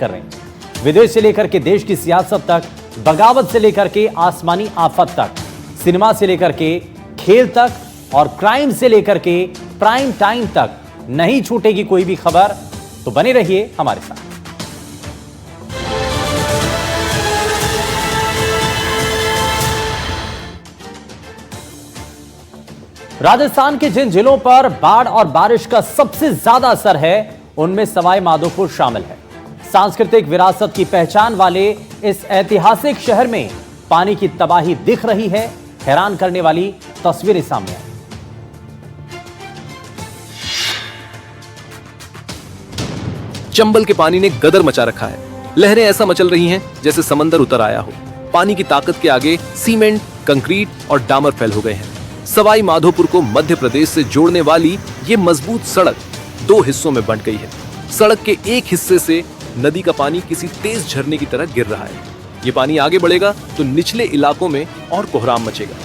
कर रही हैं। विदेश से लेकर के देश की सियासत तक, बगावत से लेकर के आसमानी आफत तक, सिनेमा से लेकर के खेल तक और क्राइम से लेकर के प्राइम टाइम तक नहीं छूटेगी कोई भी खबर। तो बने रहिए हमारे साथ। राजस्थान के जिन जिलों पर बाढ़ और बारिश का सबसे ज्यादा असर है, उनमें सवाई माधोपुर शामिल है। सांस्कृतिक विरासत की पहचान वाले इस ऐतिहासिक शहर में पानी की तबाही दिख रही है। हैरान करने वाली तस्वीरें सामने आई। चंबल के पानी ने गदर मचा रखा है। लहरें ऐसा मचल रही हैं जैसे समंदर उतर आया हो। पानी की ताकत के आगे सीमेंट, कंक्रीट और डामर फैल हो गए हैं। सवाई माधोपुर को मध्य प्रदेश से जोड़ने वाली ये मजबूत सड़क 2 हिस्सों में बंट गई है। सड़क के एक हिस्से से नदी का पानी किसी तेज झरने की तरह गिर रहा है। ये पानी आगे बढ़ेगा तो निचले इलाकों में और कोहराम मचेगा।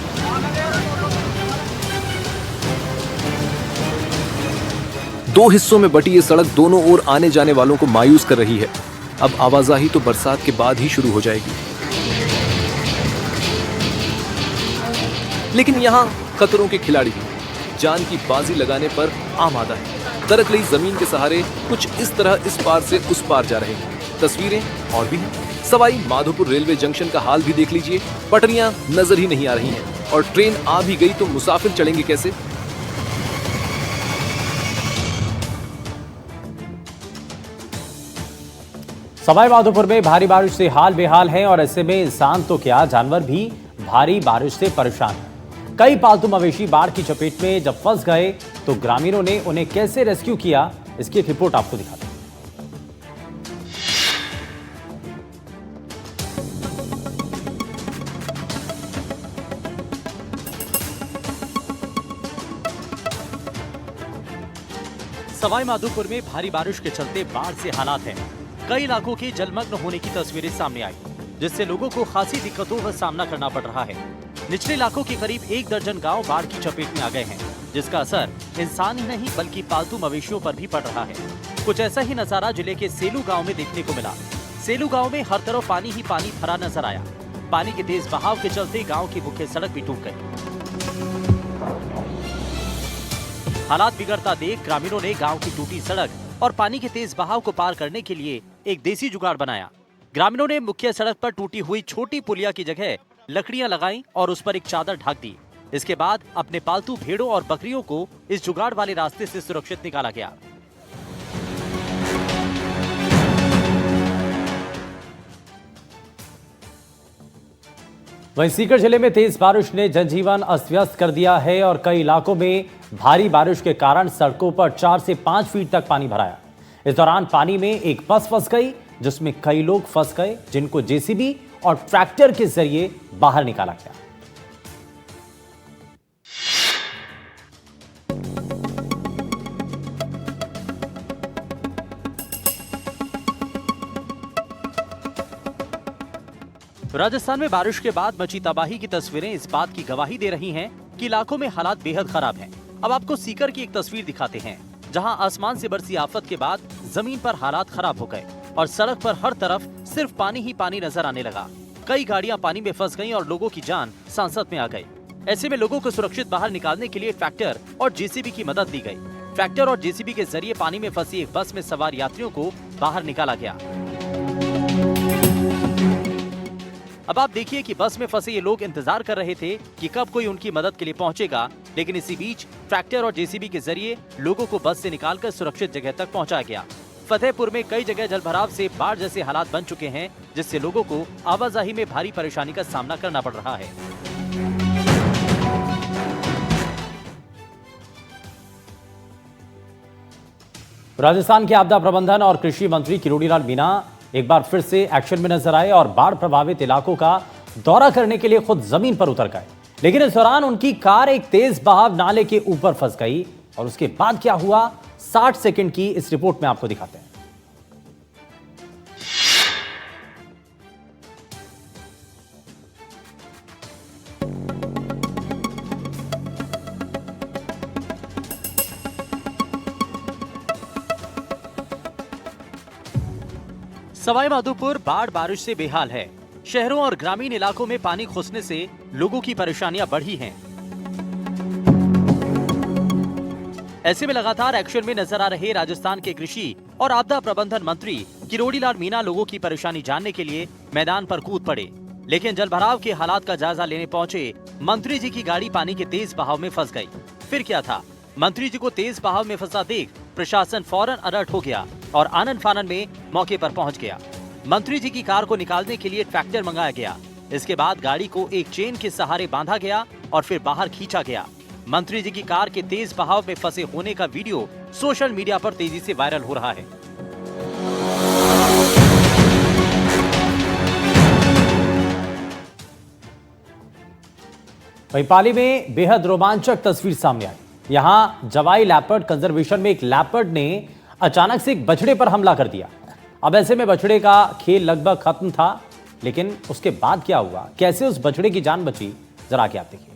दो हिस्सों में बटी ये सड़क दोनों ओर आने जाने वालों को मायूस कर रही है। अब आवाजाही तो बरसात के बाद ही शुरू हो जाएगी। लेकिन यहाँ खतरों के खिलाड़ी भी जान की बाजी लगाने पर आमादा है। दरकली जमीन के सहारे कुछ इस तरह इस पार से उस पार जा रहे हैं। तस्वीरें और भी हैं। सवाई माधोपुर रेलवे जंक्शन का हाल भी देख लीजिए। पटरियां नजर ही नहीं आ रही हैं और ट्रेन आ भी गई तो मुसाफिर चढ़ेंगे कैसे। सवाई माधोपुर में भारी बारिश से हाल बेहाल है और ऐसे में इंसान तो क्या, जानवर भी भारी बारिश से परेशान हैं। कई पालतू मवेशी बाढ़ की चपेट में जब फंस गए तो ग्रामीणों ने उन्हें कैसे रेस्क्यू किया, इसकी एक रिपोर्ट आपको दिखाते हैं। सवाई माधोपुर में भारी बारिश के चलते बाढ़ से हालात हैं। कई इलाकों के जलमग्न होने की तस्वीरें सामने आई, जिससे लोगों को खासी दिक्कतों का सामना करना पड़ रहा है। निचले इलाकों के करीब 1 दर्जन गांव बाढ़ की चपेट में आ गए हैं, जिसका असर इंसान ही नहीं बल्कि पालतू मवेशियों पर भी पड़ रहा है। कुछ ऐसा ही नजारा जिले के सेलू गांव में देखने को मिला। सेलू गांव में हर तरफ पानी ही पानी भरा नजर आया। पानी के तेज बहाव के चलते गांव की मुख्य सड़क भी टूट गई। हालात बिगड़ता देख ग्रामीणों ने गांव की टूटी सड़क और पानी के तेज बहाव को पार करने के लिए एक देसी जुगाड़ बनाया। ग्रामीणों ने मुख्य सड़क पर टूटी हुई छोटी पुलिया की जगह लकड़ियां लगाई और उस पर एक चादर ढक दी। इसके बाद अपने पालतू भेड़ों और बकरियों को इस जुगाड़ वाले रास्ते से सुरक्षित निकाला गया। वहीं सीकर जिले में तेज बारिश ने जनजीवन अस्त व्यस्त कर दिया है और कई इलाकों में भारी बारिश के कारण सड़कों पर 4 से 5 फीट तक पानी भराया। इस दौरान पानी में एक बस फंस गई, जिसमें कई लोग फंस गए, जिनको जेसीबी और ट्रैक्टर के जरिए बाहर निकाला गया। राजस्थान में बारिश के बाद मची तबाही की तस्वीरें इस बात की गवाही दे रही हैं कि इलाकों में हालात बेहद खराब हैं। अब आपको सीकर की एक तस्वीर दिखाते हैं, जहां आसमान से बरसी आफत के बाद जमीन पर हालात खराब हो गए और सड़क पर हर तरफ सिर्फ पानी ही पानी नजर आने लगा। कई गाड़ियां पानी में फंस गईं और लोगों की जान सांसत में आ गई। ऐसे में लोगों को सुरक्षित बाहर निकालने के लिए ट्रैक्टर और जेसीबी की मदद ली गई। ट्रैक्टर और जेसीबी के जरिए पानी में फंसी एक बस में सवार यात्रियों को बाहर निकाला गया। अब आप देखिए कि बस में फंसे ये लोग इंतजार कर रहे थे कि कब कोई उनकी मदद के लिए पहुंचेगा, लेकिन इसी बीच ट्रैक्टर और जेसीबी के जरिए लोगों को बस से निकालकर सुरक्षित जगह तक पहुंचाया गया। फतेहपुर में कई जगह जलभराव से बाढ़ जैसे हालात बन चुके हैं, जिससे लोगों को आवाजाही में भारी परेशानी का सामना करना पड़ रहा है। राजस्थान के आपदा प्रबंधन और कृषि मंत्री किरोड़ीलाल मीणा एक बार फिर से एक्शन में नजर आए और बाढ़ प्रभावित इलाकों का दौरा करने के लिए खुद जमीन पर उतर गए। लेकिन इस दौरान उनकी कार एक तेज बहाव नाले के ऊपर फंस गई और उसके बाद क्या हुआ, 60 सेकंड की इस रिपोर्ट में आपको दिखाते हैं। सवाई माधोपुर बाढ़ बारिश से बेहाल है। शहरों और ग्रामीण इलाकों में पानी घुसने से लोगों की परेशानियां बढ़ी हैं। ऐसे में लगातार एक्शन में नजर आ रहे राजस्थान के कृषि और आपदा प्रबंधन मंत्री किरोड़ी लाल मीणा लोगों की परेशानी जानने के लिए मैदान पर कूद पड़े। लेकिन जलभराव के हालात का जायजा लेने पहुंचे मंत्री जी की गाड़ी पानी के तेज बहाव में फंस गई। फिर क्या था, मंत्री जी को तेज बहाव में फंसा देख प्रशासन फौरन अलर्ट हो गया और आनन फानन में मौके पर पहुंच गया। मंत्री जी की कार को निकालने के लिए ट्रैक्टर मंगाया गया। इसके बाद गाड़ी को एक चेन के सहारे बांधा गया और फिर बाहर खींचा गया। मंत्री जी की कार के तेज बहाव में फंसे होने का वीडियो सोशल मीडिया पर तेजी से वायरल हो रहा है। वहीं पाली में बेहद रोमांचक तस्वीर सामने आई। यहां जवाई लेपर्ड कंजर्वेशन में एक लेपर्ड ने अचानक से एक बछड़े पर हमला कर दिया। अब ऐसे में बछड़े का खेल लगभग खत्म था, लेकिन उसके बाद क्या हुआ, कैसे उस बछड़े की जान बची, जरा आगे आप देखिए।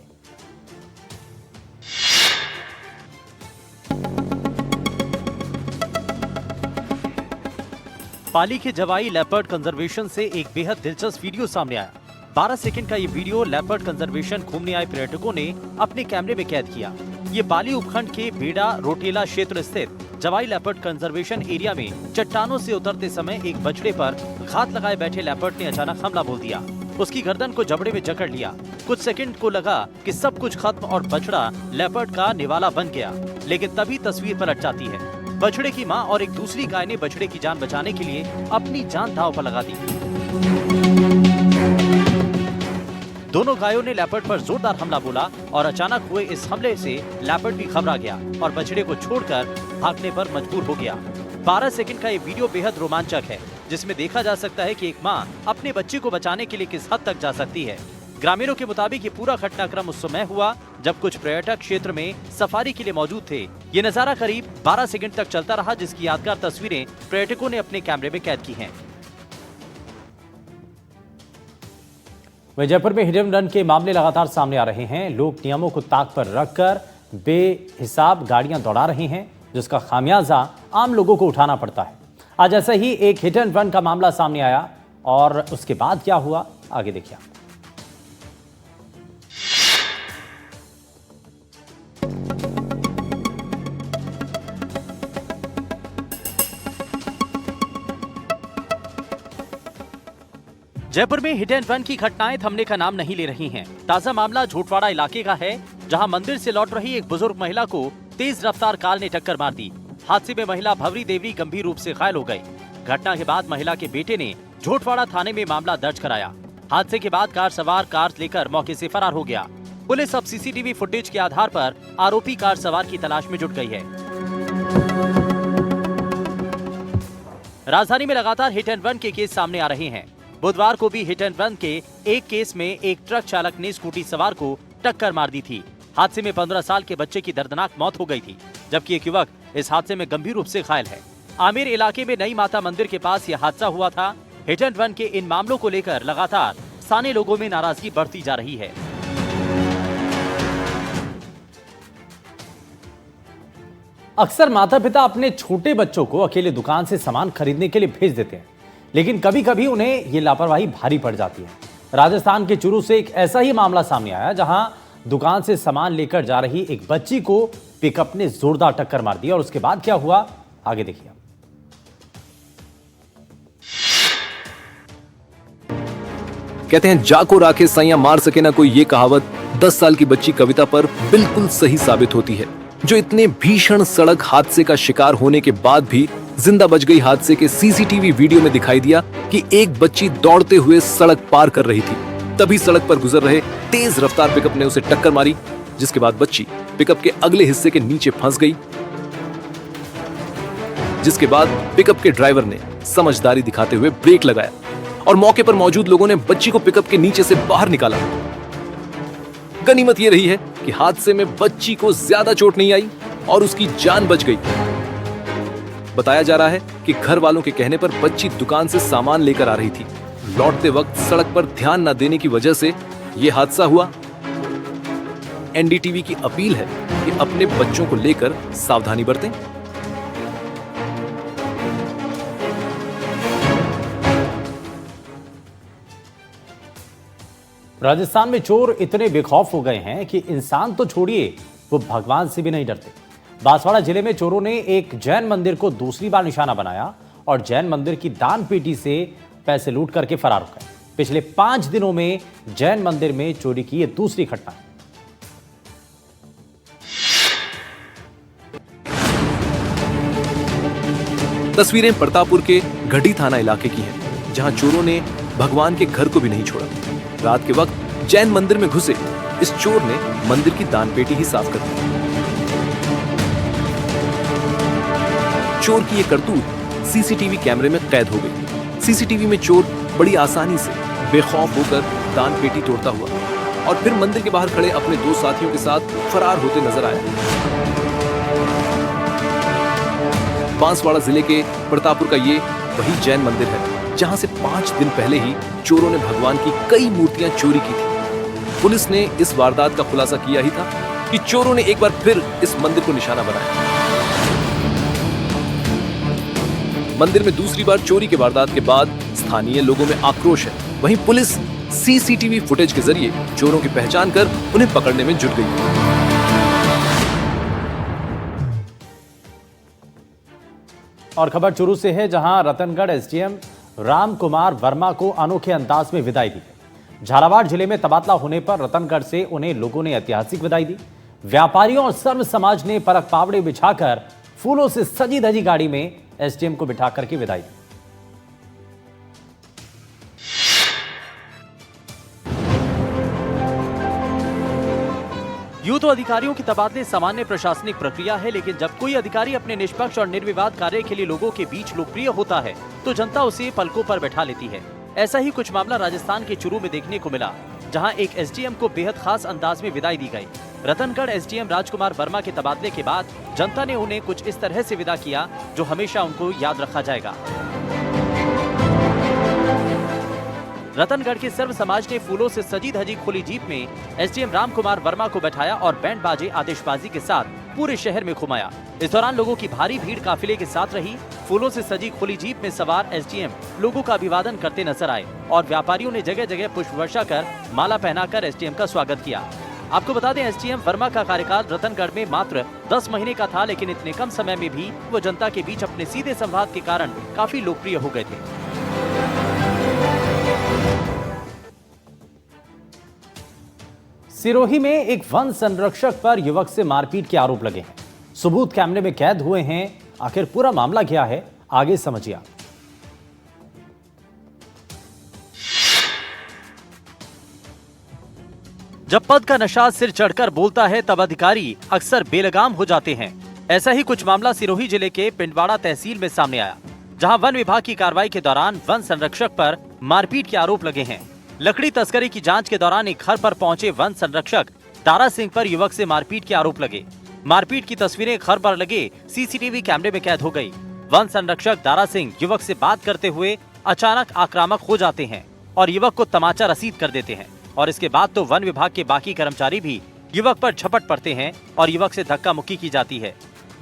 पाली के जवाई लेपर्ड कंजर्वेशन से एक बेहद दिलचस्प वीडियो सामने आया। 12 सेकंड का ये वीडियो लेपर्ड कंजर्वेशन घूमने आए पर्यटकों ने अपने कैमरे में कैद किया। ये पाली उपखंड के बेड़ा रोटेला क्षेत्र स्थित जवाई लेपर्ड कंजर्वेशन एरिया में चट्टानों से उतरते समय एक बछड़े पर घात लगाए बैठे लेपर्ड ने अचानक हमला बोल दिया। उसकी गर्दन को जबड़े में जकड़ लिया। कुछ सेकंड को लगा कि सब कुछ खत्म और बछड़ा लेपर्ड का निवाला बन गया, लेकिन तभी तस्वीर पलट जाती है। बछड़े की मां और एक दूसरी गाय ने बछड़े की जान बचाने के लिए अपनी जान दांव पर लगा दी। दोनों गायों ने लेपर्ड पर जोरदार हमला बोला और अचानक हुए इस हमले से लेपर्ड भी घबरा गया और बछड़े को छोड़कर भागने पर मजबूर हो गया। 12 सेकंड का ये वीडियो बेहद रोमांचक है, जिसमें देखा जा सकता है कि एक मां अपने बच्चे को बचाने के लिए किस हद तक जा सकती है। ग्रामीणों के मुताबिक ये पूरा घटनाक्रम उस समय हुआ जब कुछ पर्यटक क्षेत्र में सफारी के लिए मौजूद थे। ये नजारा करीब 12 सेकंड तक चलता रहा, जिसकी यादगार तस्वीरें पर्यटकों ने अपने कैमरे में कैद की हैं। वहीं जयपुर में हिडन रन के मामले लगातार सामने आ रहे हैं। लोग नियमों को ताक पर रखकर बेहिसाब गाड़ियां दौड़ा रहे हैं, जिसका खामियाजा आम लोगों को उठाना पड़ता है। आज ऐसा ही एक हिट एंड रन का मामला सामने आया और उसके बाद क्या हुआ, आगे देखिए। जयपुर में हिट एंड रन की घटनाएं थमने का नाम नहीं ले रही हैं। ताजा मामला झोटवाड़ा इलाके का है, जहां मंदिर से लौट रही एक बुजुर्ग महिला को तेज रफ्तार कार ने टक्कर मार दी। हादसे में महिला भवरी देवी गंभीर रूप से घायल हो गई। घटना के बाद महिला के बेटे ने झोटवाड़ा थाने में मामला दर्ज कराया। हादसे के बाद कार सवार कार लेकर मौके से फरार हो गया। पुलिस अब सीसीटीवी फुटेज के आधार पर आरोपी कार सवार की तलाश में जुट गई है। राजधानी में लगातार हिट एंड रन के केस सामने आ रहे हैं। बुधवार को भी हिट एंड रन के एक केस में एक ट्रक चालक ने स्कूटी सवार को टक्कर मार दी थी। हादसे में 15 साल के बच्चे की दर्दनाक मौत हो गई थी, जबकि एक युवक इस हादसे में गंभीर रूप से घायल है। आमेर इलाके में नई माता मंदिर के पास यह हादसा हुआ था। हिट एंड रन के इन मामलों को लेकर लगातार स्थानीय लोगों में नाराजगी बढ़ती जा रही है। अक्सर माता पिता अपने छोटे बच्चों को अकेले दुकान से सामान खरीदने के लिए भेज देते हैं, लेकिन कभी कभी उन्हें ये लापरवाही भारी पड़ जाती है। राजस्थान के चूरू से एक ऐसा ही मामला सामने आया, जहां दुकान से सामान लेकर जा रही एक बच्ची को पिकअप ने जोरदार टक्कर मार दी और उसके बाद क्या हुआ, आगे देखिए। कहते हैं जाको राखे सैया मार सके ना कोई, ये कहावत 10 साल की बच्ची कविता पर बिल्कुल सही साबित होती है, जो इतने भीषण सड़क हादसे का शिकार होने के बाद भी जिंदा बच गई। हादसे के सीसीटीवी वीडियो में दिखाई दिया कि एक बच्ची दौड़ते हुए सड़क पार कर रही थी। तभी सड़क पर गुजर रहे तेज रफ्तार पिकअप ने उसे टक्कर मारी, जिसके बाद बच्ची पिकअप के अगले हिस्से के नीचे फंस गई। जिसके बाद पिकअप के ड्राइवर ने समझदारी दिखाते हुए ब्रेक लगाया और मौके पर मौजूद लोगों ने बच्ची को पिकअप के नीचे से बाहर निकाला। गनीमत यह रही है कि हादसे में बच्ची को ज्यादा चोट नहीं आई और उसकी जान बच गई। बताया जा रहा है कि घर वालों के कहने पर बच्ची दुकान से सामान लेकर आ रही थी। लौटते वक्त सड़क पर ध्यान न देने की वजह से यह हादसा हुआ। एनडीटीवी की अपील है कि अपने बच्चों को लेकर सावधानी बरतें। राजस्थान में चोर इतने बेखौफ हो गए हैं कि इंसान तो छोड़िए, वो भगवान से भी नहीं डरते। बांसवाड़ा जिले में चोरों ने एक जैन मंदिर को दूसरी बार निशाना बनाया और जैन मंदिर की दान पेटी से पैसे लूट करके फरार हो गए। पिछले 5 दिनों में जैन मंदिर में चोरी की यह दूसरी घटना है। तस्वीरें प्रतापपुर के गढ़ी थाना इलाके की हैं, जहां चोरों ने भगवान के घर को भी नहीं छोड़ा। रात के वक्त जैन मंदिर में घुसे इस चोर ने मंदिर की दान पेटी ही साफ कर दी। चोर की यह करतूत सीसीटीवी कैमरे में कैद हो गई। सीसीटीवी में चोर बड़ी आसानी से बेखौफ होकर दान पेटी तोड़ता हुआ और फिर मंदिर के बाहर खड़े अपने 2 साथियों के साथ फरार होते नजर आया। बांसवाड़ा जिले के प्रतापपुर का ये वही जैन मंदिर है, जहां से 5 दिन पहले ही चोरों ने भगवान की कई मूर्तियां चोरी की थी। पुलिस ने इस वारदात का खुलासा किया ही था कि चोरों ने एक बार फिर इस मंदिर को निशाना बनाया। मंदिर में दूसरी बार चोरी के वारदात के बाद स्थानीय लोगों में आक्रोश है। वहीं पुलिस सीसीटीवी फुटेज के जरिए चोरों की पहचान कर उन्हें पकड़ने में जुट गई। और खबर चुरू से है, जहां रतनगढ़ एसडीएम राम कुमार वर्मा को अनोखे अंदाज में विदाई दी गई। झालावाड़ जिले में तबादला होने पर रतनगढ़ से उन्हें लोगों ने ऐतिहासिक विदाई दी। व्यापारियों और सर्व समाज ने परख पावड़े बिछाकर फूलों से सजी धजी गाड़ी में एसडीएम को बिठा करके विदाई दी। यूं तो अधिकारियों की तबादले सामान्य प्रशासनिक प्रक्रिया है, लेकिन जब कोई अधिकारी अपने निष्पक्ष और निर्विवाद कार्य के लिए लोगों के बीच लोकप्रिय होता है तो जनता उसे पलकों पर बैठा लेती है। ऐसा ही कुछ मामला राजस्थान के चुरू में देखने को मिला, जहां एक एसडीएम को बेहद खास अंदाज में विदाई दी गई। रतनगढ़ एसडीएम राजकुमार वर्मा के तबादले के बाद जनता ने उन्हें कुछ इस तरह से विदा किया जो हमेशा उनको याद रखा जाएगा। रतनगढ़ के सर्व समाज ने फूलों से सजी धजी खुली जीप में एसडीएम राम कुमार वर्मा को बैठाया और बैंड बाजे आतिशबाजी के साथ पूरे शहर में घुमाया। इस दौरान लोगों की भारी भीड़ काफिले के साथ रही। फूलों से सजी खुली जीप में सवार एसडीएम लोगों का अभिवादन करते नजर आए और व्यापारियों ने जगह जगह पुष्प वर्षा कर माला पहनाकर एसडीएम का स्वागत किया। आपको बता दें, एसडीएम वर्मा का कार्यकाल रतनगढ़ में मात्र 10 महीने का था, लेकिन इतने कम समय में भी वो जनता के बीच अपने सीधे संवाद के कारण काफी लोकप्रिय हो गए थे। सिरोही में एक वन संरक्षक पर युवक से मारपीट के आरोप लगे हैं। सबूत कैमरे में कैद हुए हैं। आखिर पूरा मामला क्या है, आगे समझिए। जब पद का नशा सिर चढ़कर बोलता है तब अधिकारी अक्सर बेलगाम हो जाते हैं। ऐसा ही कुछ मामला सिरोही जिले के पिंडवाड़ा तहसील में सामने आया, जहां वन विभाग की कार्रवाई के दौरान वन संरक्षक पर मारपीट के आरोप लगे हैं। लकड़ी तस्करी की जांच के दौरान एक घर पर पहुंचे वन संरक्षक दारा सिंह पर युवक से मारपीट के आरोप लगे। मारपीट की तस्वीरें घर पर लगे सीसीटीवी कैमरे में कैद हो गई। वन संरक्षक दारा सिंह युवक से बात करते हुए अचानक आक्रामक हो जाते हैं और युवक को तमाचा रसीद कर देते हैं। और इसके बाद तो वन विभाग के बाकी कर्मचारी भी युवक पर झपट पड़ते हैं और युवक से धक्का मुक्की की जाती है।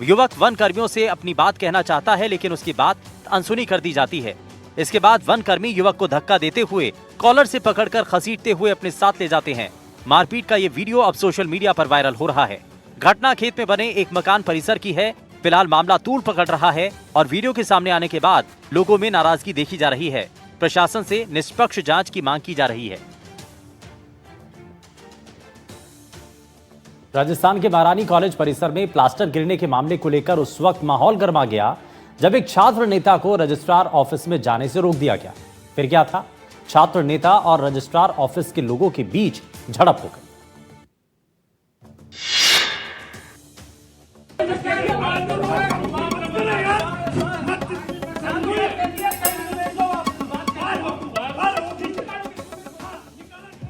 युवक वन कर्मियों से अपनी बात कहना चाहता है, लेकिन उसकी बात अनसुनी कर दी जाती है। इसके बाद वन कर्मी युवक को धक्का देते हुए कॉलर से पकड़कर घसीटते हुए अपने साथ ले जाते हैं। मारपीट का ये वीडियो अब सोशल मीडिया पर वायरल हो रहा है। घटना खेत में बने एक मकान परिसर की है। फिलहाल मामला तूल पकड़ रहा है और वीडियो के सामने आने के बाद लोगों में नाराजगी देखी जा रही है। प्रशासन से निष्पक्ष जांच की मांग की जा रही है। राजस्थान के महारानी कॉलेज परिसर में प्लास्टर गिरने के मामले को लेकर उस वक्त माहौल गर्मा गया जब एक छात्र नेता को रजिस्ट्रार ऑफिस में जाने से रोक दिया गया। फिर क्या था, छात्र नेता और रजिस्ट्रार ऑफिस के लोगों के बीच झड़प हो गई।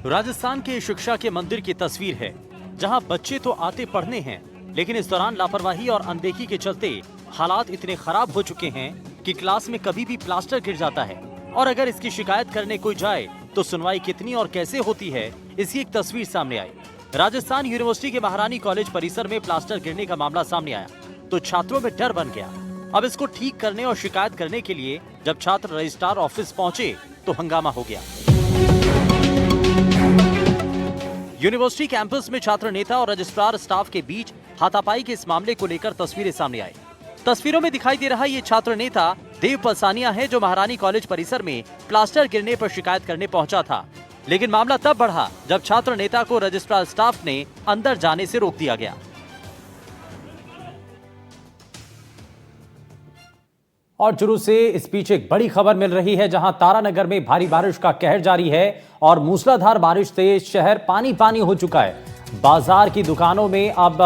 राजस्थान के शिक्षा के मंदिर की तस्वीर है, जहां बच्चे तो आते पढ़ने हैं, लेकिन इस दौरान लापरवाही और अनदेखी के चलते हालात इतने खराब हो चुके हैं कि क्लास में कभी भी प्लास्टर गिर जाता है और अगर इसकी शिकायत करने कोई जाए तो सुनवाई कितनी और कैसे होती है, इसकी एक तस्वीर सामने आई। राजस्थान यूनिवर्सिटी के महारानी कॉलेज परिसर में प्लास्टर गिरने का मामला सामने आया तो छात्रों में डर बन गया। अब इसको ठीक करने और शिकायत करने के लिए जब छात्र रजिस्ट्रार ऑफिस पहुंचे तो हंगामा हो गया। यूनिवर्सिटी कैंपस में छात्र नेता और रजिस्ट्रार स्टाफ के बीच हाथापाई के इस मामले को लेकर तस्वीरें सामने आई। तस्वीरों में दिखाई दे रहा ये छात्र नेता देव पसानिया है, जो महारानी कॉलेज परिसर में प्लास्टर गिरने पर शिकायत करने पहुंचा था। लेकिन मामला तब बढ़ा जब छात्र नेता को रजिस्ट्रार स्टाफ ने अंदर जाने से रोक दिया गया। और चुरू से इस बीच एक बड़ी खबर मिल रही है, जहां तारानगर में भारी बारिश का कहर जारी है और मूसलाधार बारिश से शहर पानी पानी हो चुका है। बाजार की दुकानों में अब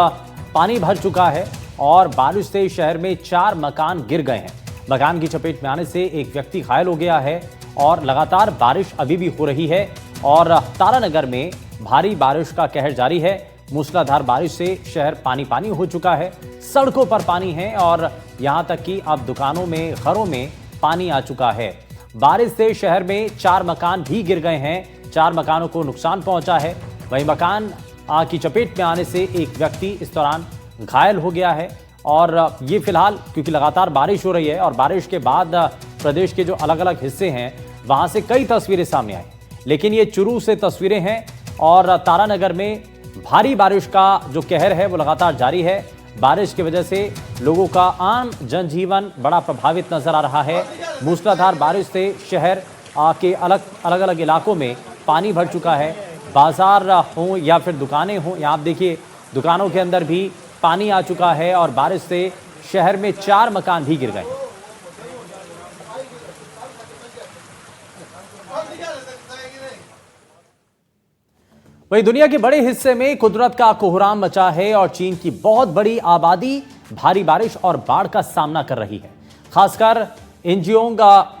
पानी भर चुका है और बारिश से शहर में 4 मकान गिर गए हैं। मकान की चपेट में आने से एक व्यक्ति घायल हो गया है और लगातार बारिश अभी भी हो रही है और तारानगर में भारी बारिश का कहर जारी है। मूसलाधार बारिश से शहर पानी पानी हो चुका है, सड़कों पर पानी है और यहां तक कि अब दुकानों में, घरों में पानी आ चुका है। बारिश से शहर में 4 मकान भी गिर गए हैं, 4 मकानों को नुकसान पहुंचा है। वहीं मकान की चपेट में आने से एक व्यक्ति इस दौरान घायल हो गया है और ये फिलहाल क्योंकि लगातार बारिश हो रही है और बारिश के बाद प्रदेश के जो अलग अलग हिस्से हैं वहां से कई तस्वीरें सामने आई, लेकिन ये चुरू से तस्वीरें हैं और तारानगर में भारी बारिश का जो कहर है वो लगातार जारी है। बारिश की वजह से लोगों का आम जनजीवन बड़ा प्रभावित नजर आ रहा है। मूसलाधार बारिश से शहर के अलग इलाकों में पानी भर चुका है। बाजार हो या फिर दुकानें हो, यहाँ आप देखिए दुकानों के अंदर भी पानी आ चुका है और बारिश से शहर में 4 मकान भी गिर गए। वहीं दुनिया के बड़े हिस्से में कुदरत का कोहराम मचा है और चीन की बहुत बड़ी आबादी भारी बारिश और बाढ़ का सामना कर रही है। खासकर इंजियोंग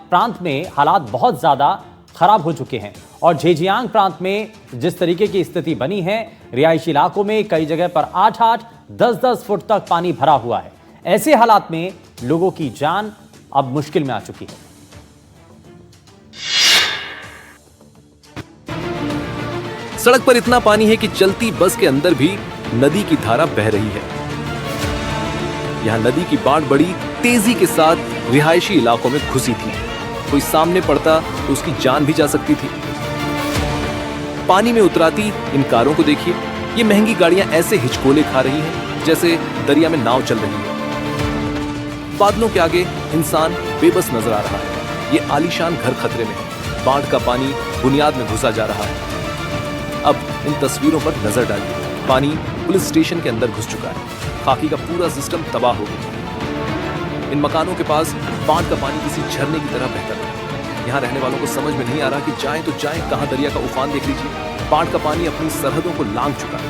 प्रांत में हालात बहुत ज्यादा खराब हो चुके हैं और झेजियांग प्रांत में जिस तरीके की स्थिति बनी है, रिहायशी इलाकों में कई जगह पर 8-8, 10-10 फुट तक पानी भरा हुआ है। ऐसे हालात में लोगों की जान अब मुश्किल में आ चुकी है। सड़क पर इतना पानी है कि चलती बस के अंदर भी नदी की धारा बह रही है। यहां नदी की बाढ़ बड़ी तेजी के साथ रिहायशी इलाकों में घुसी थी। कोई सामने पड़ता तो उसकी जान भी जा सकती थी। पानी में उतराती इन कारों को देखिए, ये महंगी गाड़ियां ऐसे हिचकोले खा रही हैं जैसे दरिया में नाव चल रही है। बादलों के आगे इंसान बेबस नजर आ रहा है। ये आलीशान घर खतरे में है। बाढ़ का पानी बुनियाद में घुसा जा रहा है। अब इन तस्वीरों पर नजर डालिए। पानी पुलिस स्टेशन के अंदर घुस चुका है। खाकी का पूरा सिस्टम तबाह हो गया। इन मकानों के पास बाढ़ का पानी किसी झरने की तरह बहता है। यहाँ रहने वालों को समझ में नहीं आ रहा कि जाएं तो जाएं कहां। दरिया का उफान देख लीजिए। बाढ़ का पानी अपनी सरहदों को लांघ चुका है।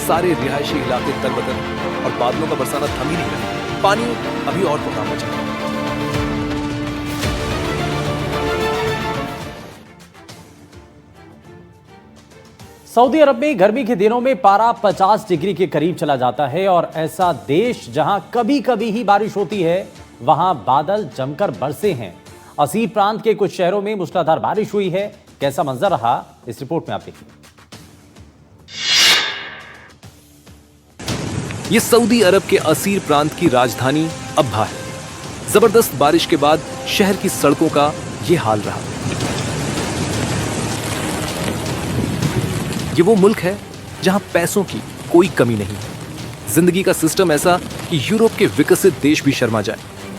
सारे रिहायशी इलाके तरबतर और बादलों का बरसाना थम ही नहीं रहा। पानी अभी और कोहराम मचा है। सऊदी अरब में गर्मी के दिनों में पारा 50 डिग्री के करीब चला जाता है और ऐसा देश जहां कभी कभी ही बारिश होती है, वहां बादल जमकर बरसे हैं। असीर प्रांत के कुछ शहरों में मूसलाधार बारिश हुई है। कैसा मंजर रहा, इस रिपोर्ट में आप देखिए। ये सऊदी अरब के असीर प्रांत की राजधानी अब्हा है। जबरदस्त बारिश के बाद शहर की सड़कों का ये हाल रहा। ये वो मुल्क है जहां पैसों की कोई कमी नहीं है। जिंदगी का सिस्टम ऐसा कि यूरोप के विकसित देश भी शर्मा जाए,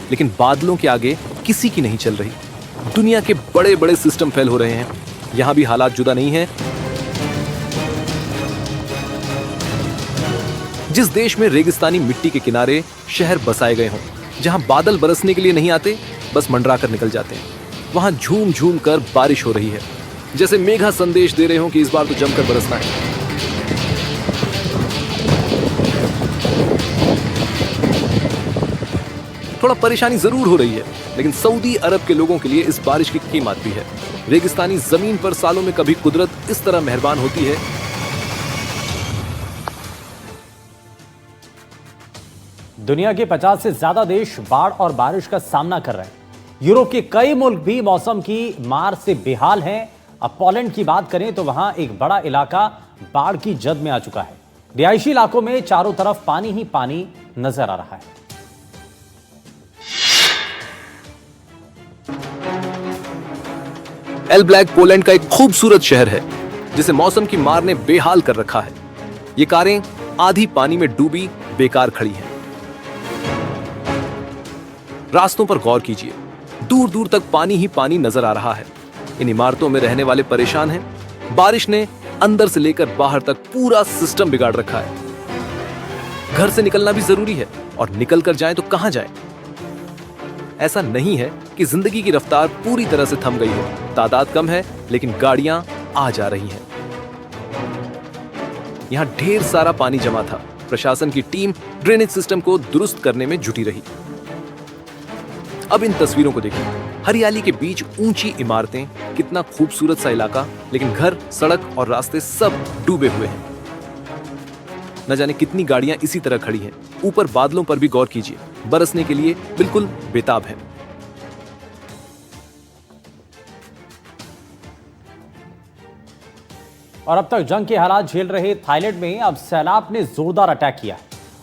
लेकिन बादलों के आगे किसी की नहीं चल रही। दुनिया के बड़े बड़े सिस्टम फेल हो रहे हैं, यहां भी हालात जुदा नहीं है। जिस देश में रेगिस्तानी मिट्टी के किनारे शहर बसाए गए हों, जहां बादल बरसने के लिए नहीं आते, बस मंडरा कर निकल जाते हैं, वहां झूम झूम कर बारिश हो रही है, जैसे मेघा संदेश दे रहे हो कि इस बार तो जमकर बरसना है। थोड़ा परेशानी जरूर हो रही है, लेकिन सऊदी अरब के लोगों के लिए इस बारिश की कीमत भी है। रेगिस्तानी जमीन पर सालों में कभी कुदरत इस तरह मेहरबान होती है। दुनिया के 50 से ज्यादा देश बाढ़ और बारिश का सामना कर रहे हैं। यूरोप के कई मुल्क भी मौसम की मार से बेहाल हैं। अब पोलैंड की बात करें तो वहां एक बड़ा इलाका बाढ़ की जद में आ चुका है। रिहायशी इलाकों में चारों तरफ पानी ही पानी नजर आ रहा है। एल ब्लैक पोलैंड का एक खूबसूरत शहर है। जिसे मौसम की मार ने बेहाल कर रखा है। ये कारें आधी पानी में डूबी बेकार खड़ी हैं। रास्तों पर गौर कीजिए, दूर दूर तक पानी ही पानी नजर आ रहा है। इन इमारतों में रहने वाले परेशान हैं। बारिश ने अंदर से लेकर बाहर तक पूरा सिस्टम बिगाड़ रखा है। घर से निकलना भी जरूरी है और निकल कर जाएं तो कहां जाएं? ऐसा नहीं है कि जिंदगी की रफ्तार पूरी तरह से थम गई हो। तादाद कम है लेकिन गाड़ियां आ जा रही हैं। यहां ढेर सारा पानी जमा था। प्रशासन की टीम ड्रेनेज सिस्टम को दुरुस्त करने में जुटी रही। अब इन तस्वीरों को देखिए, हरियाली के बीच ऊंची इमारतें, कितना खूबसूरत सा इलाका, लेकिन घर, सड़क और रास्ते सब डूबे हुए हैं। न जाने कितनी गाड़ियां इसी तरह खड़ी हैं। ऊपर बादलों पर भी गौर कीजिए, बरसने के लिए बिल्कुल बेताब है। और अब तक जंग के हालात झेल रहे थाईलैंड में अब सैलाब ने जोरदार अटैक किया।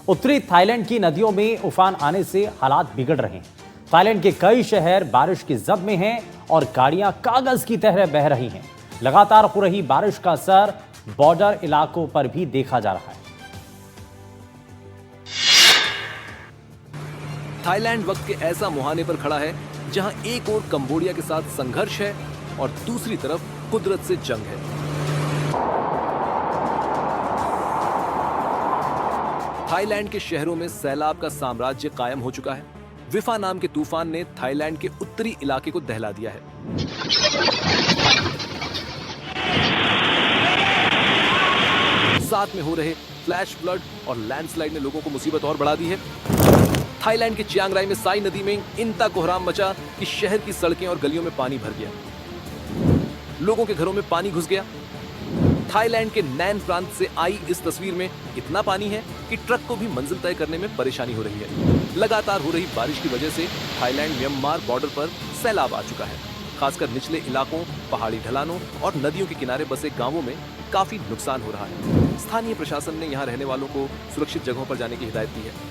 उत्तरी थाईलैंड की नदियों में उफान आने से हालात बिगड़ रहे हैं। थाईलैंड के कई शहर बारिश की जद में हैं और गाड़ियां कागज की तरह बह रही हैं। लगातार हो रही बारिश का असर बॉर्डर इलाकों पर भी देखा जा रहा है। थाईलैंड वक्त के ऐसा मुहाने पर खड़ा है जहां एक ओर कंबोडिया के साथ संघर्ष है और दूसरी तरफ कुदरत से जंग है। थाईलैंड के शहरों में सैलाब का साम्राज्य कायम हो चुका है। विफा नाम के तूफान ने थाईलैंड के उत्तरी इलाके को दहला दिया है। साथ में हो रहे फ्लैश फ्लड और लैंडस्लाइड ने लोगों को मुसीबत और बढ़ा दी है। थाईलैंड के चियांग राई में साई नदी में इतना कोहराम मचा कि शहर की सड़कें और गलियों में पानी भर गया। लोगों के घरों में पानी घुस गया। थाईलैंड के नैन प्रांत से आई इस तस्वीर में इतना पानी है कि ट्रक को भी मंजिल तय करने में परेशानी हो रही है। लगातार हो रही बारिश की वजह से थाईलैंड म्यांमार बॉर्डर पर सैलाब आ चुका है। खासकर निचले इलाकों, पहाड़ी ढलानों और नदियों के किनारे बसे गांवों में काफी नुकसान हो रहा है। स्थानीय प्रशासन ने यहां रहने वालों को सुरक्षित जगहों पर जाने की हिदायत दी है।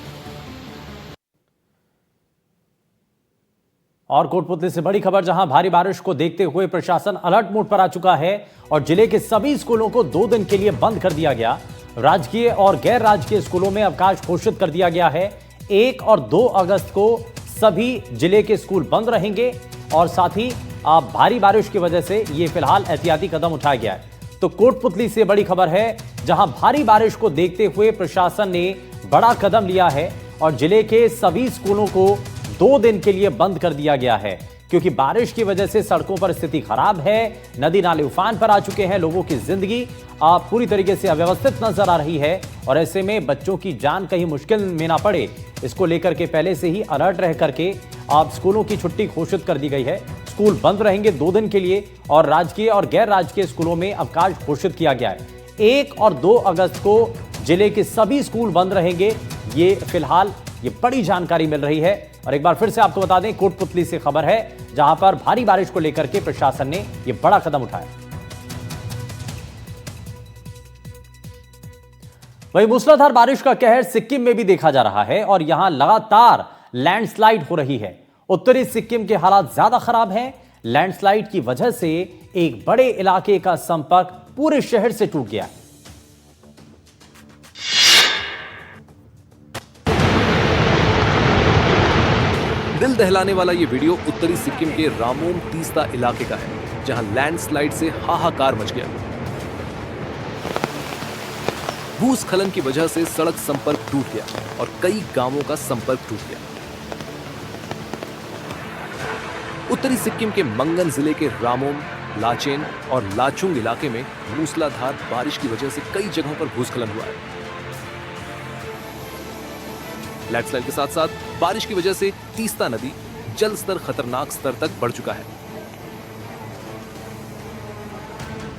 और कोटपुतली से बड़ी खबर, जहां भारी बारिश को देखते हुए प्रशासन अलर्ट मोड पर आ चुका है और जिले के सभी स्कूलों को 2 दिन के लिए बंद कर दिया गया। राजकीय और गैर राजकीय स्कूलों में अवकाश घोषित कर दिया गया है। 1 और 2 अगस्त को सभी जिले के स्कूल बंद रहेंगे और साथ ही भारी बारिश की वजह से ये फिलहाल एहतियाती कदम उठाया गया है। तो कोटपुतली से बड़ी खबर है, जहां भारी बारिश को देखते हुए प्रशासन ने बड़ा कदम लिया है और जिले के सभी स्कूलों को 2 दिन के लिए बंद कर दिया गया है, क्योंकि बारिश की वजह से सड़कों पर स्थिति खराब है, नदी नाले उफान पर आ चुके हैं, लोगों की जिंदगी पूरी तरीके से अव्यवस्थित नजर आ रही है और ऐसे में बच्चों की जान कहीं मुश्किल में ना पड़े, इसको लेकर के पहले से ही अलर्ट रह करके स्कूलों की छुट्टी घोषित कर दी गई है। स्कूल बंद रहेंगे 2 दिन के लिए और राजकीय और गैर राजकीय स्कूलों में अवकाश घोषित किया गया है। 1 और 2 अगस्त को जिले के सभी स्कूल बंद रहेंगे। ये फिलहाल ये बड़ी जानकारी मिल रही है और एक बार फिर से आपको बता दें, कोटपुतली से खबर है, जहां पर भारी बारिश को लेकर के प्रशासन ने ये बड़ा कदम उठाया। वहीं मूसलाधार बारिश का कहर सिक्किम में भी देखा जा रहा है और यहां लगातार लैंडस्लाइड हो रही है। उत्तरी सिक्किम के हालात ज्यादा खराब हैं। लैंडस्लाइड की वजह से एक बड़े इलाके का संपर्क पूरे शहर से टूट गया है। दिल दहलाने वाला ये वीडियो उत्तरी सिक्किम के रामोम तीस्ता इलाके का है, जहां लैंडस्लाइड से हाहाकार मच गया। भूस्खलन की वजह से सड़क संपर्क टूट गया और कई गांवों का संपर्क टूट गया। उत्तरी सिक्किम के मंगन जिले के रामोम, लाचेन और लाचुंग इलाके में मूसलाधार बारिश की वजह से कई जगहों पर भूस्खलन हुआ है। लैंडस्लाइड के साथ साथ बारिश की वजह से तीस्ता नदी जल स्तर खतरनाक स्तर तक बढ़ चुका है,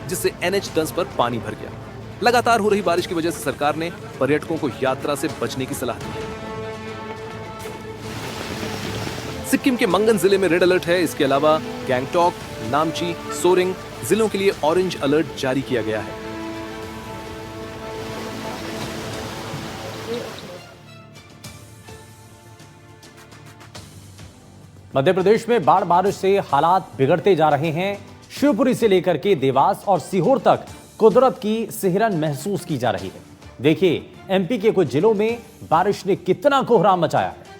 जिससे NH-10 पर पानी भर गया। लगातार हो रही बारिश की वजह से सरकार ने पर्यटकों को यात्रा से बचने की सलाह दी है। सिक्किम के मंगन जिले में रेड अलर्ट है। इसके अलावा गैंगटॉक, नामची, सोरेंग जिलों के लिए ऑरेंज अलर्ट जारी किया गया है। मध्य प्रदेश में बाढ़ बारिश से हालात बिगड़ते जा रहे हैं। शिवपुरी से लेकर के देवास और सीहोर तक कुदरत की सिहरन महसूस की जा रही है। देखिए एमपी के कुछ जिलों में बारिश ने कितना कोहराम मचाया है।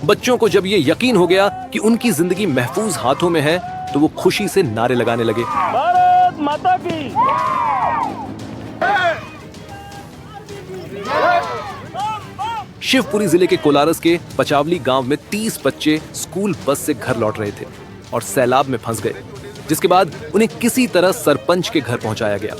बच्चों को जब ये यकीन हो गया कि उनकी जिंदगी महफूज हाथों में है तो वो खुशी से नारे लगाने लगे, भारत माता की। शिवपुरी जिले के कोलारस के पचावली गांव में 30 बच्चे स्कूल बस से घर लौट रहे थे और सैलाब में फंस गए, जिसके बाद उन्हें किसी तरह सरपंच के घर पहुंचाया गया।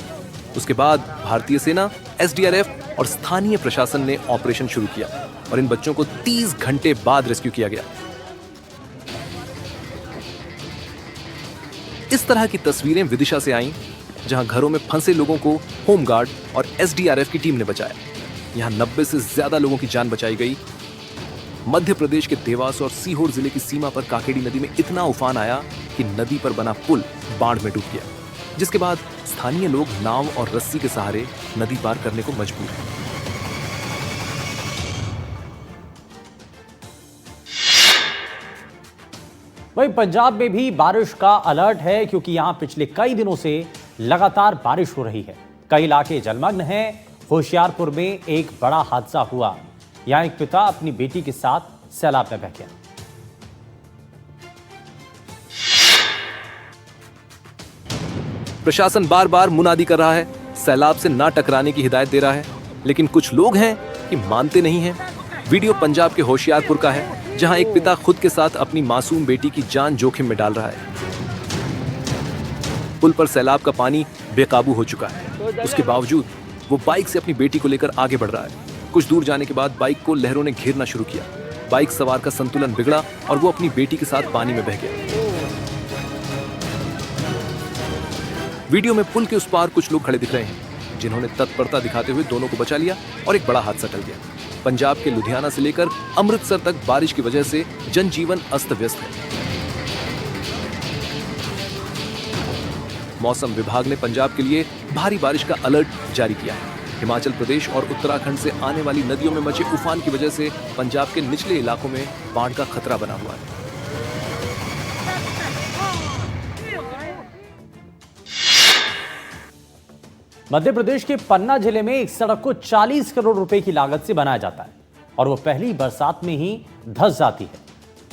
उसके बाद भारतीय सेना, एसडीआरएफ और स्थानीय प्रशासन ने ऑपरेशन शुरू किया और इन बच्चों को 30 घंटे बाद रेस्क्यू किया गया। इस तरह की तस्वीरें विदिशा से आईं, जहां घरों में फंसे लोगों को होमगार्ड और एसडीआरएफ की टीम ने बचाया। यहां 90 से ज्यादा लोगों की जान बचाई गई। मध्य प्रदेश के देवास और सीहोर जिले की सीमा पर काकेड़ी नदी में इतना उफान आया कि नदी पर बना पुल बाढ़ में डूब गया, जिसके बाद स्थानीय लोग नाव और रस्सी के सहारे नदी पार करने को मजबूर हैं। वहीं पंजाब में भी बारिश का अलर्ट है, क्योंकि यहां पिछले कई दिनों से लगातार बारिश हो रही है। कई इलाके जलमग्न हैं। होशियारपुर में एक बड़ा हादसा हुआ। यहां एक पिता अपनी बेटी के साथ सैलाब में बह गया। प्रशासन बार बार मुनादी कर रहा है, सैलाब से ना टकराने की हिदायत दे रहा है, लेकिन कुछ लोग हैं कि मानते नहीं हैं। वीडियो पंजाब के होशियारपुर का है, जहां एक पिता खुद के साथ अपनी मासूम बेटी की जान जोखिम में डाल रहा है। पुल पर सैलाब का पानी बेकाबू हो चुका है। उसके बावजूद वो बाइक से अपनी बेटी को लेकर आगे बढ़ रहा है। कुछ दूर जाने के बाद बाइक को लहरों ने घेरना शुरू किया। बाइक सवार का संतुलन बिगड़ा और वो अपनी बेटी के साथ पानी में बह गया। वीडियो में पुल के उस पार कुछ लोग खड़े दिख रहे हैं, जिन्होंने तत्परता दिखाते हुए दोनों को बचा लिया और एक बड़ा हादसा टल गया। पंजाब के लुधियाना से लेकर अमृतसर तक बारिश की वजह से जनजीवन अस्त व्यस्त है। मौसम विभाग ने पंजाब के लिए भारी बारिश का अलर्ट जारी किया है। हिमाचल प्रदेश और उत्तराखंड से आने वाली नदियों में मचे उफान की वजह से पंजाब के निचले इलाकों में बाढ़ का खतरा बना हुआ है। मध्य प्रदेश के पन्ना जिले में एक सड़क को 40 करोड़ रुपए की लागत से बनाया जाता है और वो पहली बरसात में ही धंस जाती है।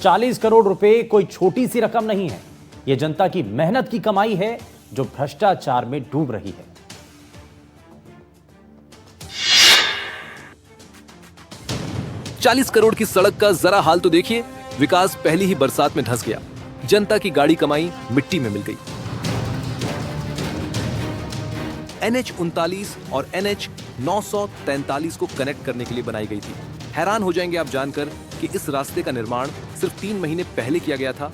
40 करोड़ रुपए कोई छोटी सी रकम नहीं है। ये जनता की मेहनत की कमाई है, जो भ्रष्टाचार में डूब रही है। ₹40 करोड़ की सड़क का जरा हाल तो देखिए। विकास पहली ही बरसात में धंस गया। जनता की गाड़ी कमाई मिट्टी में मिल गई। NH39 और NH 943 को कनेक्ट करने के लिए बनाई गई थी। हैरान हो जाएंगे आप जानकर कि इस रास्ते का निर्माण सिर्फ 3 महीने पहले किया गया था